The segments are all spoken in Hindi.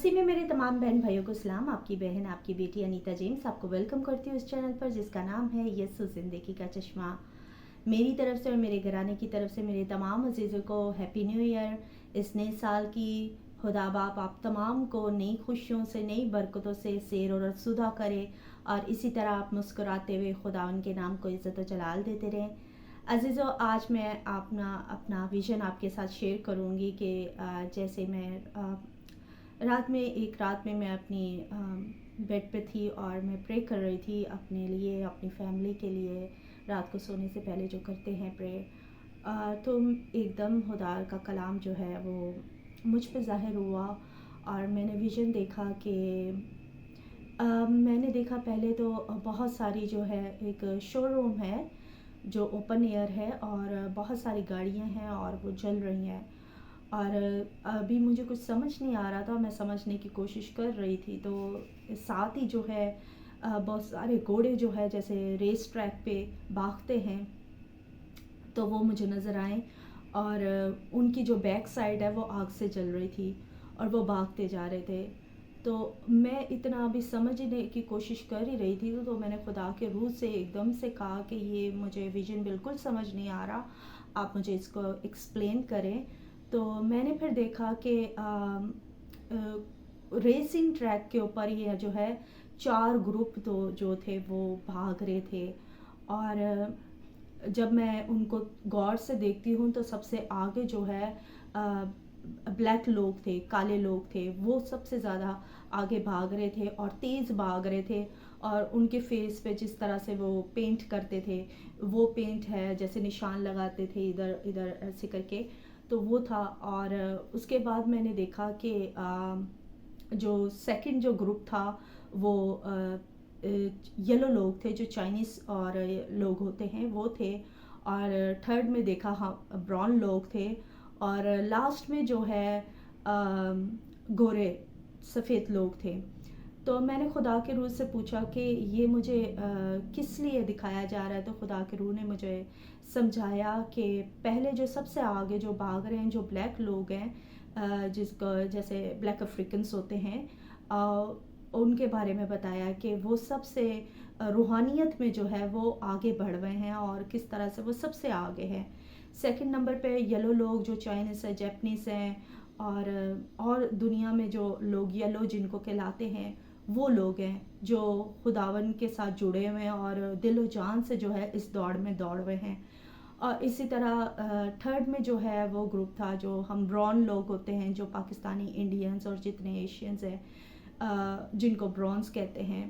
मसीह में मेरे तमाम बहन भाइयों को सलाम। आपकी बहन, आपकी बेटी अनीता जेम्स आपको वेलकम करती हूँ इस चैनल पर जिसका नाम है यस्सु ज़िंदगी का चश्मा। मेरी तरफ से और मेरे घराने की तरफ से मेरे तमाम अजीज़ों को हैप्पी न्यू ईयर। इस नए साल की खुदा बाप आप तमाम को नई खुशियों से, नई बरकतों से सेर और अफसुदा करे और इसी तरह आप मुस्कुराते हुए खुदा उनके नाम को इज़्ज़त व जलाल देते रहें। अजीज़ों, आज मैं अपना अपना विज़न आपके साथ शेयर करूँगी कि जैसे मैं एक रात में मैं अपनी बेड पे थी और मैं प्रे कर रही थी अपने लिए, अपनी फैमिली के लिए, रात को सोने से पहले जो करते हैं प्रे। तो एकदम खुदा का कलाम जो है वो मुझ पे ज़ाहिर हुआ और मैंने विज़न देखा कि मैंने देखा पहले तो बहुत सारी जो है एक शोरूम है जो ओपन एयर है और बहुत सारी गाड़ियां हैं और वो जल रही हैं। और अभी मुझे कुछ समझ नहीं आ रहा था, मैं समझने की कोशिश कर रही थी। तो साथ ही जो है बहुत सारे घोड़े जो है जैसे रेस ट्रैक पे भागते हैं तो वो मुझे नज़र आए और उनकी जो बैक साइड है वो आग से जल रही थी और वो भागते जा रहे थे। तो मैं इतना अभी समझने की कोशिश कर ही रही थी तो मैंने खुदा के रूह से एकदम से कहा कि ये मुझे विज़न बिल्कुल समझ नहीं आ रहा, आप मुझे इसको एक्सप्लेन करें। तो मैंने फिर देखा कि रेसिंग ट्रैक के ऊपर ये जो है 4 ग्रुप तो जो थे वो भाग रहे थे और जब मैं उनको गौर से देखती हूँ तो सबसे आगे जो है ब्लैक लोग थे, काले लोग थे, वो सबसे ज़्यादा आगे भाग रहे थे और तेज़ भाग रहे थे। और उनके फेस पे जिस तरह से वो पेंट करते थे, वो पेंट है जैसे निशान लगाते थे इधर इधर ऐसे करके, तो वो था। और उसके बाद मैंने देखा कि जो सेकंड जो ग्रुप था वो येलो लोग थे जो चाइनीज़ और लोग होते हैं वो थे। और थर्ड में देखा हाँ ब्राउन लोग थे और लास्ट में जो है गोरे सफ़ेद लोग थे। तो मैंने खुदा के रूह से पूछा कि ये मुझे किस लिए दिखाया जा रहा है। तो खुदा के रूह ने मुझे समझाया कि पहले जो सबसे आगे जो भाग रहे हैं जो ब्लैक लोग हैं जिसको जैसे ब्लैक अफ्रीकन्स होते हैं, उनके बारे में बताया कि वो सबसे रूहानियत में जो है वो आगे बढ़ रहे हैं और किस तरह से वो सबसे आगे हैं। सेकंड नंबर पे येलो लोग जो चाइनीज़ है, जैपनीज़ हैं और दुनिया में जो लोग येलो जिनको कहलाते हैं वो लोग हैं जो खुदावन के साथ जुड़े हुए हैं और दिलो जान से जो है इस दौड़ में दौड़ रहे हैं। और इसी तरह थर्ड में जो है वो ग्रुप था जो हम ब्राउन लोग होते हैं, जो पाकिस्तानी इंडियंस और जितने एशियंस हैं जिनको ब्रॉन्ज कहते हैं।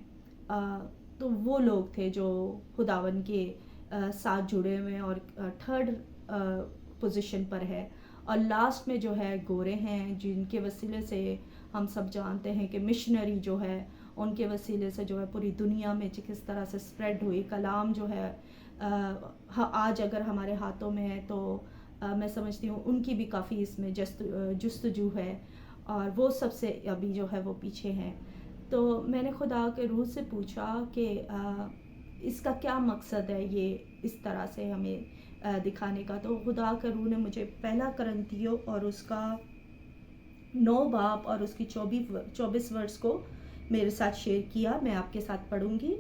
तो वो लोग थे जो खुदावन के साथ जुड़े हुए हैं और थर्ड पोजीशन पर है। और लास्ट में जो है गोरे हैं जिनके वसीले से हम सब जानते हैं कि मिशनरी जो है उनके वसीले से जो है पूरी दुनिया में किस तरह से स्प्रेड हुई कलाम जो है आज अगर हमारे हाथों में है तो मैं समझती हूँ उनकी भी काफ़ी इसमें जस्तजू है और वो सबसे अभी जो है वो पीछे हैं। तो मैंने खुदा के रूह से पूछा कि इसका क्या मकसद है ये इस तरह से हमें दिखाने का। तो खुदा के रूह ने मुझे पहला करंथियों और उसका 9 बाब और उसकी 24 वर्ष को मेरे साथ शेयर किया। मैं आपके साथ पढ़ूंगी।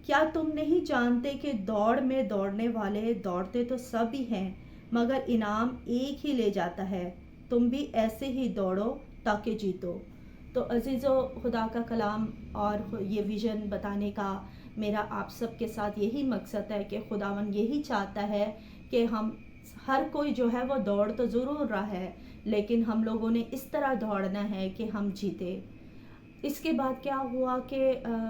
क्या तुम नहीं जानते कि दौड़ में दौड़ने वाले दौड़ते तो सब ही हैं मगर इनाम एक ही ले जाता है। तुम भी ऐसे ही दौड़ो ताकि जीतो। तो अजीज़ों, खुदा का कलाम और ये विज़न बताने का मेरा आप सबके साथ यही मकसद है कि खुदावन यही चाहता है कि हम हर कोई जो है वो दौड़ तो ज़रूर रहा है लेकिन हम लोगों ने इस तरह दौड़ना है कि हम जीते। इसके बाद क्या हुआ कि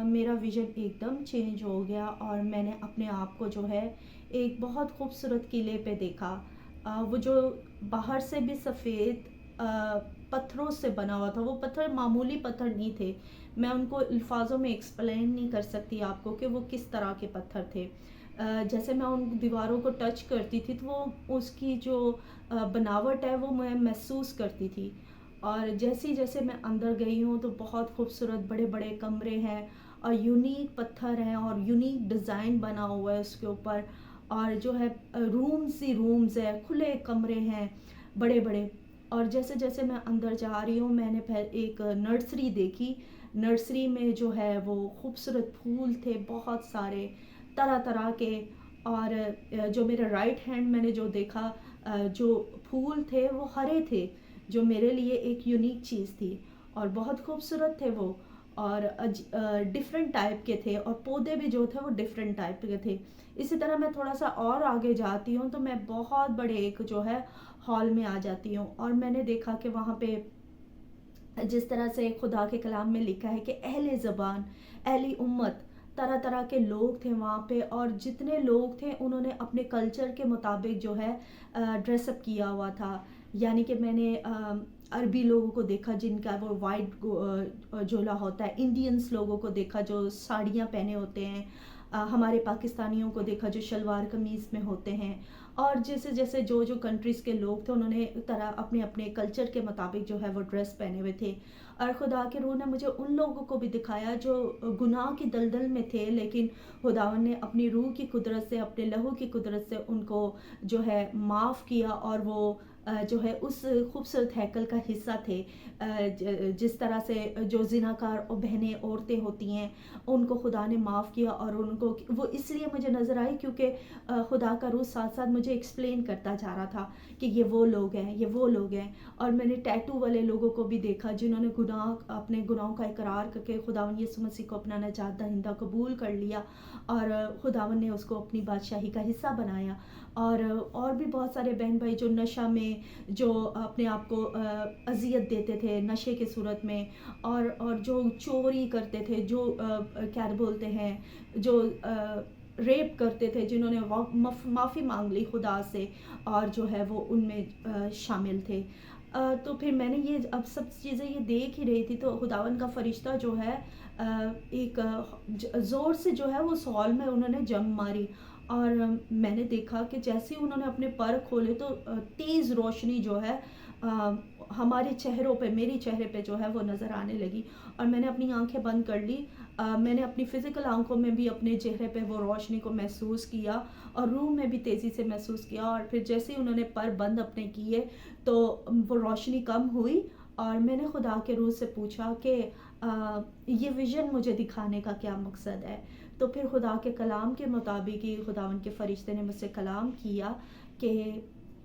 मेरा विज़न एकदम चेंज हो गया और मैंने अपने आप को जो है एक बहुत खूबसूरत किले पे देखा। वो जो बाहर से भी सफ़ेद पत्थरों से बना हुआ था, वो पत्थर मामूली पत्थर नहीं थे। मैं उनको अल्फाजों में एक्सप्लेन नहीं कर सकती आपको कि वो किस तरह के पत्थर थे। जैसे मैं उन दीवारों को टच करती थी तो वो उसकी जो बनावट है वो मैं महसूस करती थी। और जैसे जैसे मैं अंदर गई हूँ तो बहुत खूबसूरत बड़े बड़े कमरे हैं और यूनिक पत्थर हैं और यूनिक डिज़ाइन बना हुआ है उसके ऊपर। और जो है रूम्स ही रूम्स है, खुले कमरे हैं बड़े बड़े। और जैसे-जैसे मैं अंदर जा रही हूँ, मैंने एक नर्सरी देखी। नर्सरी में जो है वो खूबसूरत फूल थे बहुत सारे, तरह-तरह के। और जो मेरे राइट हैंड मैंने जो देखा, जो फूल थे वो हरे थे, जो मेरे लिए एक यूनिक चीज़ थी और बहुत खूबसूरत थे वो। और डिफरेंट टाइप के थे और पौधे भी जो थे वो डिफरेंट टाइप के थे। इसी तरह मैं थोड़ा-सा और आगे जाती हूँ तो मैं बहुत बड़े एक जो है हॉल में आ जाती हूँ और मैंने देखा कि वहाँ पे जिस तरह से खुदा के कलाम में लिखा है कि अहले ज़बान, अहली उम्मत, तरह-तरह के लोग थे वहाँ पे। और जितने लोग थे उन्होंने अपने कल्चर के मुताबिक जो है ड्रेसअप किया हुआ था। यानी कि मैंने अरबी लोगों को देखा जिनका वो वाइट जोला होता है, इंडियंस लोगों को देखा जो साड़ियाँ पहने होते हैं, हमारे पाकिस्तानियों को देखा जो शलवार कमीज़ में होते हैं। और जैसे जैसे जो जो कंट्रीज़ के लोग थे उन्होंने तरह अपने अपने कल्चर के मुताबिक जो है वो ड्रेस पहने हुए थे। और खुदा के रूह ने मुझे उन लोगों को भी दिखाया जो गुनाह की दलदल में थे, लेकिन खुदावन ने अपनी रूह की कुदरत से, अपने लहू की कुदरत से उनको जो है माफ़ किया और वो जो है उस खूबसूरत हैकल का हिस्सा थे। जिस तरह से जो ज़िनाकार और बहनें औरतें होती हैं उनको खुदा ने माफ़ किया। और उनको वो इसलिए मुझे नज़र आई क्योंकि खुदा का रूह साथ साथ मुझे एक्सप्लेन करता जा रहा था कि ये वो लोग हैं, ये वो लोग हैं। और मैंने टैटू वाले लोगों को भी देखा जिन्होंने अपने गुनाहों का इकरार करके खुदावन यीशु मसीह को अपना नजात दहिंदा कबूल कर लिया और खुदावन ने उसको अपनी बादशाही का हिस्सा बनाया। और भी बहुत सारे बहन भाई जो नशा में जो अपने आप को अजियत देते थे नशे की सूरत में, और जो चोरी करते थे, जो क्या बोलते हैं, जो रेप करते थे, जिन्होंने माफ़ी मांग ली खुदा से और जो है वो उनमें शामिल थे। तो फिर मैंने ये अब सब चीज़ें ये देख ही रही थी तो खुदावन का फरिश्ता जो है एक ज़ोर से जो है वो उस हॉल में उन्होंने जंप मारी। और मैंने देखा कि जैसे ही उन्होंने अपने पर खोले तो तेज़ रोशनी जो है अ, हमारे चेहरों पे, मेरे चेहरे पे जो है वो नज़र आने लगी। और मैंने अपनी आंखें बंद कर ली। मैंने अपनी फ़िज़िकल आंखों में भी अपने चेहरे पे वो रोशनी को महसूस किया और रूह में भी तेज़ी से महसूस किया। और फिर जैसे ही उन्होंने पर बंद अपने किए तो वो रोशनी कम हुई। और मैंने खुदा के रूह से पूछा कि ये विज़न मुझे दिखाने का क्या मकसद है। तो फिर खुदा के कलाम के मुताबिक ही खुदावन के फरिश्ते ने मुझसे कलाम किया कि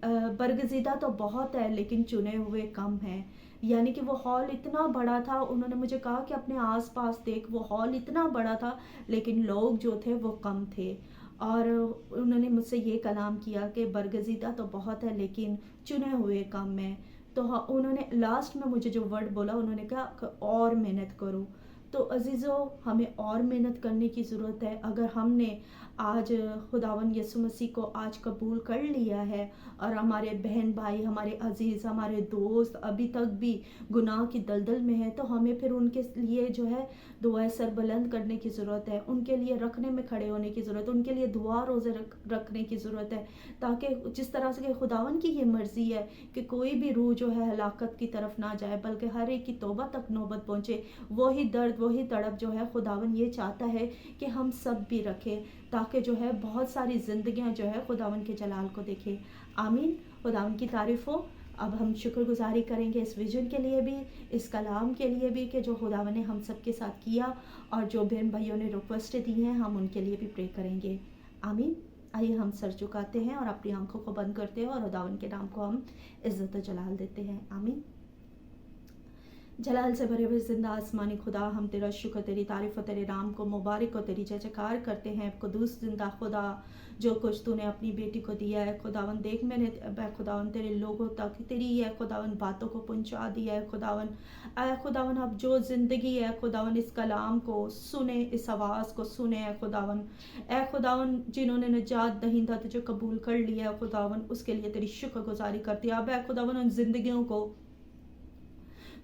बरगज़ीदा तो बहुत है लेकिन चुने हुए कम हैं। यानी कि वो हॉल इतना बड़ा था, उन्होंने मुझे कहा कि अपने आस-पास देख, वो हॉल इतना बड़ा था लेकिन लोग जो थे वो कम थे। और उन्होंने मुझसे ये कलाम किया कि बरगज़ीदा तो बहुत है लेकिन चुने हुए कम हैं। तो हाँ, उन्होंने लास्ट में मुझे जो वर्ड बोला उन्होंने कहा कि और मेहनत करो। तो अज़ीज़ों, हमें और मेहनत करने की ज़रूरत है। अगर हमने आज खुदावन यीशु मसीह को आज कबूल कर लिया है और हमारे बहन भाई, हमारे अज़ीज़, हमारे दोस्त अभी तक भी गुनाह की दलदल में है तो हमें फिर उनके लिए जो है दुआएं सर बुलंद करने की ज़रूरत है, उनके लिए रखने में खड़े होने की ज़रूरत है, उनके लिए दुआ रोज़े रखने की ज़रूरत है। ताकि जिस तरह से खुदावन की ये मर्ज़ी है कि कोई भी रूह जो है हलाकत की तरफ ना जाए बल्कि हर एक की तौबा तक नौबत पहुँचे। वही दर्द, वही तड़प जो है खुदावन ये चाहता है कि हम सब भी रखें ताकि जो है बहुत सारी ज़िंदगियां जो है खुदावन के जलाल को देखें। आमीन। खुदावन की तारीफ़ हो। अब हम शुक्रगुजारी करेंगे इस विजन के लिए भी, इस कलाम के लिए भी कि जो खुदावन ने हम सब के साथ किया। और जो बहन भाइयों ने रिक्वेस्ट दी हैं हम उनके लिए भी प्रे करेंगे। आमीन। आइए हम सर झुकाते हैं और अपनी आंखों को बंद करते हैं और खुदावन के नाम को हम इज़्ज़त व जलाल देते हैं। आमीन। जलाल से भरे हुए जिंदा आसमानी खुदा, हम तेरा शुक्र, तेरी तारीफ़ और तेरे नाम को मुबारक और तेरी जय जयकार करते हैं। कुदूस जिंदा खुदा, जो कुछ तूने अपनी बेटी को दिया है खुदावन, देख मैंने खुदावन तेरे लोगों तक तेरी है खुदावन बातों को पहुंचा दिया है खुदावन। आया खुदावन, अब जो ज़िंदगी है खुदावन इस कलाम को सुने, इस आवाज़ को सुने है खुदावन। ए खुदावन, जिन्होंने निजात दहिंदा तुझे कबूल कर लिया है खुदावन, उसके लिए तेरी शुक्रगुजारी करती है। अब ए खुदावन उन जिंदगियों को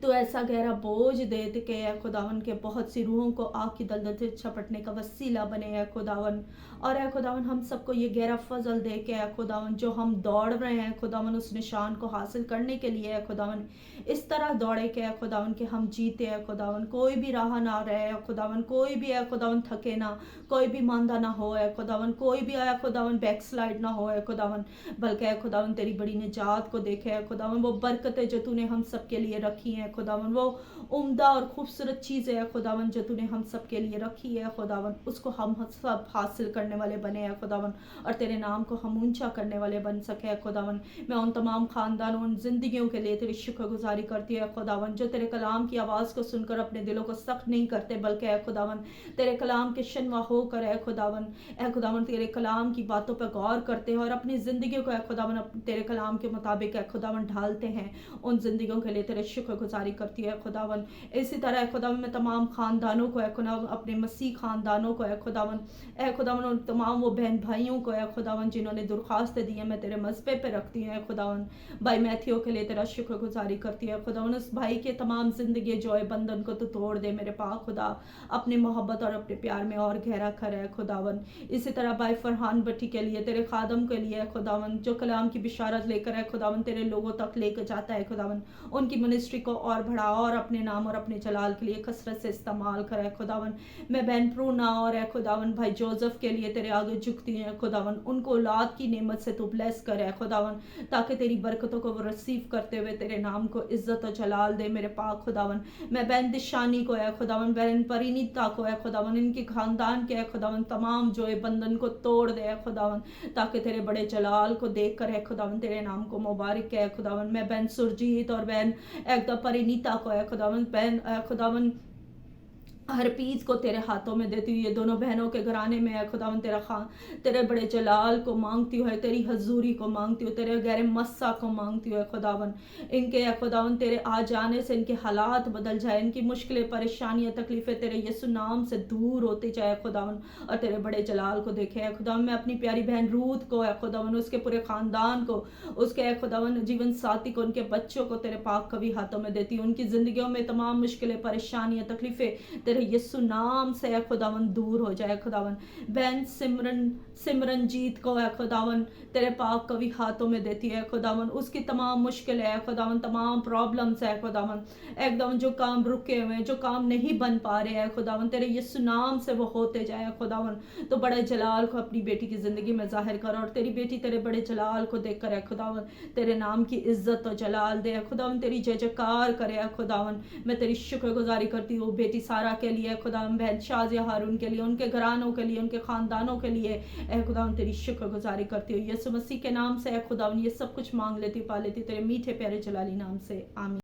तो ऐसा गहरा बोझ दे दे के ऐ खुदावन के बहुत सी रूहों को आग की दलदल से झपटने का वसीला बने ऐ खुदावन। और ऐ खुदावन हम सबको ये गहरा फजल दे के ऐ खुदावन, जो हम दौड़ रहे हैं खुदावन उस निशान को हासिल करने के लिए ऐ खुदावन, इस तरह दौड़े के ऐ खुदावन कि हम जीते ऐ खुदावन, कोई भी राह ना रहे ऐ खुदावन, कोई भी ऐ खुदावन थके ना, कोई भी मांदा ना हो ऐ खुदावन, कोई भी ऐ खुदावन बैकस्लाइड ना हो ऐ खुदावन, बल्कि ऐ खुदावन तेरी बड़ी निजात को देखे ऐ खुदावन, वो बरकतें जो तूने हम सब के लिए रखी हैं खुदावन, वो उम्दा और खूबसूरत चीज़ें है खुदावन जो तूने हम सब के लिए रखी है खुदावन, उसको हम सब हासिल करने वाले बने हैं खुदावन, और तेरे नाम को हम ऊंचा करने वाले बन सके है खुदावन। मैं उन तमाम खानदानों, उन जिंदगियों के लिए तेरी शुक्रगुजारी करती है खुदावन, जो तेरे कलाम की आवाज़ को सुनकर अपने दिलों को सख्त नहीं करते, बल्कि है खुदावन तेरे कलाम के शनवा होकर है खुदावन, ए खुदावन तेरे कलाम की बातों पर गौर करते हैं और अपनी ज़िंदगी को है खुदावन तेरे कलाम के मुताबिक है खुदावन ढालते हैं। उन जिंदगियों के लिए तेरे शुक्रगुजारी करती है खुदावन। इसी तरह खुदावन में तमाम खानदानों को है खुदावन, अपने मसीह खानदानों को है खुदावन, ए खुदावन उन तमाम वो बहन भाइयों को है खुदावन जिन्होंने दरख्वास्तें दी हैं, मैं तेरे मसबे पे रखती हूँ खुदावन। भाई मैथ्यू के लिए तेरा शुक्रगुजारी करती है खुदावन, उस भाई के तमाम जिंदगी जो है बंधन को तो तोड़ दे मेरे पाक खुदा, अपनी मोहब्बत और अपने प्यार में और गहरा कर है खुदावन। इसी तरह भाई फरहान भट्टी के लिए, तेरे खादम के लिए खुदावन, जो कलाम की बिशारत लेकर है खुदावन तेरे लोगों तक लेकर जाता है खुदावन, उनकी मिनिस्ट्री को और बढ़ा और अपने नाम और अपने जलाल के लिए कसरत से इस्तेमाल करे खुदावन। मैं बहन प्रूना और है खुदावन भाई जोसेफ के लिए तेरे आगे झुकती हैं खुदावन, उनको औलाद की नेमत से तू ब्लेस करे खुदावन, ताकि तेरी बरकतों को वो रिसीव करते हुए तेरे नाम को इज्जत और जलाल दे मेरे पाक खुदावन। मैं बहन दिशानी को है खुदावन, बहन परिनीता को है खुदावन, इनके खानदान के है खुदावन तमाम जो है बंधन को तोड़ दे खुदावन, ताकि तेरे बड़े जलाल को देख कर है खुदावन तेरे नाम को मुबारक है खुदावन। मैं बहन सुरजीत और बहन एकदम परिनीता को है खुदावन, बहन खुदावन हर पीस को तेरे हाथों में देती हुई ये दोनों बहनों के घराने में है खुदावन तेरा खान, तेरे बड़े जलाल को मांगती हूँ, तेरी हजूरी को मांगती हूँ, तेरे गहरे मस्सा को मांगती हूँ खुदावन। इनके है खुदावन तेरे आ जाने से इनके हालात बदल जाए, इनकी मुश्किलें परेशानियां तकलीफें तेरे यीशु नाम से दूर होते जाए खुदावन, और तेरे बड़े जलाल को देखे है खुदावन। मैं अपनी प्यारी बहन रूथ को है खुदावन, उसके पूरे खानदान को, उसके है खुदावन जीवन साथी को, उनके बच्चों को तेरे पाक कवि हाथों में देती हूँ, उनकी जिंदगियों में तमाम मुश्किलें परेशानियां तकलीफें तेरे यीशु नाम से है खुदावन दूर हो जाए खुदावन। बहन सिमरनजीत को है खुदावन तेरे पाक कवि हाथों में देती है खुदावन, उसकी तमाम मुश्किलें है खुदावन, तमाम प्रॉब्लम्स है खुदावन, एकदम जो काम रुके हुए हैं, जो काम नहीं बन पा रहे हैं खुदावन, तेरे यीशु नाम से वो होते जाए खुदावन। तो बड़े जलाल को अपनी बेटी की जिंदगी में जाहिर कर, और तेरी बेटी तेरे बड़े जलाल को देख कर है खुदावन तेरे नाम की इज्जत और जलाल दे खुदावन, तेरी जय जयकार करे खुदावन। मैं तेरी शुक्रगुजारी करती हूँ बेटी सारा के लिए खुदावन, बहन शाजिया हारून के लिए, उनके घरानों के लिए, उनके खानदानों के लिए ए खुदावन तेरी शुक्रगुजारी करती हूँ। यीशु मसीह के नाम से ए खुदावन ये सब कुछ मांग लेती पा लेती तेरे मीठे प्यारे जलाली नाम से, आमीन।